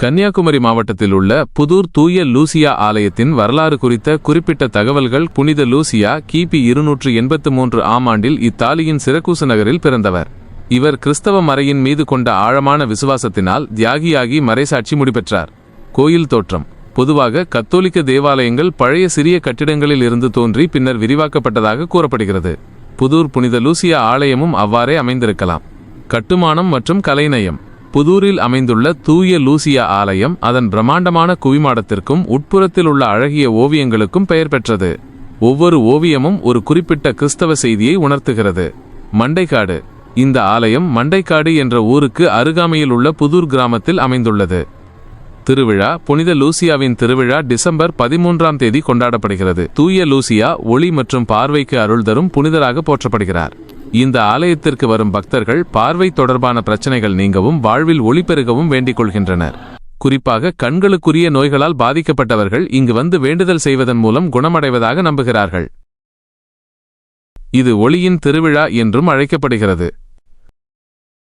கன்னியாகுமரி மாவட்டத்தில் உள்ள புதூர் தூய லூசியா ஆலயத்தின் வரலாறு குறித்த குறிப்பிட்ட தகவல்கள். புனித லூசியா கிபி 283 ஆம் ஆண்டில் இத்தாலியின் சிரக்கூசு நகரில் பிறந்தவர். இவர் கிறிஸ்தவ மறையின் மீது கொண்ட ஆழமான விசுவாசத்தினால் தியாகியாகி மறைசாட்சி முடிபெற்றார். கோயில் தோற்றம். பொதுவாக கத்தோலிக்க தேவாலயங்கள் பழைய சிறிய கட்டிடங்களில் இருந்து தோன்றி பின்னர் விரிவாக்கப்பட்டதாக கூறப்படுகிறது. புதூர் புனித லூசியா ஆலயமும் அவ்வாறே அமைந்திருக்கலாம். கட்டுமானம் மற்றும் கலைநயம். புதூரில் அமைந்துள்ள தூய லூசியா ஆலயம் அதன் பிரம்மாண்டமான குவிமாடத்திற்கும் உட்புறத்தில் உள்ள அழகிய ஓவியங்களுக்கும் பெயர் பெற்றது. ஒவ்வொரு ஓவியமும் ஒரு குறிப்பிட்ட கிறிஸ்தவ செய்தியை உணர்த்துகிறது. மண்டைக்காடு. இந்த ஆலயம் மண்டைக்காடு என்ற ஊருக்கு அருகாமையில் உள்ள புதூர் கிராமத்தில் அமைந்துள்ளது. திருவிழா. புனித லூசியாவின் திருவிழா டிசம்பர் 13ஆம் தேதி கொண்டாடப்படுகிறது. தூய லூசியா ஒளி மற்றும் பார்வைக்கு அருள் தரும் புனிதராக போற்றப்படுகிறார். இந்த ஆலயத்திற்கு வரும் பக்தர்கள் பார்வை தொடர்பான பிரச்சனைகள் நீங்கவும் வாழ்வில் ஒளி பெருகவும் வேண்டிக் கொள்கின்றனர். குறிப்பாக கண்களுக்குரிய நோய்களால் பாதிக்கப்பட்டவர்கள் இங்கு வந்து வேண்டுதல் செய்வதன் மூலம் குணமடைவதாக நம்புகிறார்கள். இது ஒளியின் திருவிழா என்றும் அழைக்கப்படுகிறது.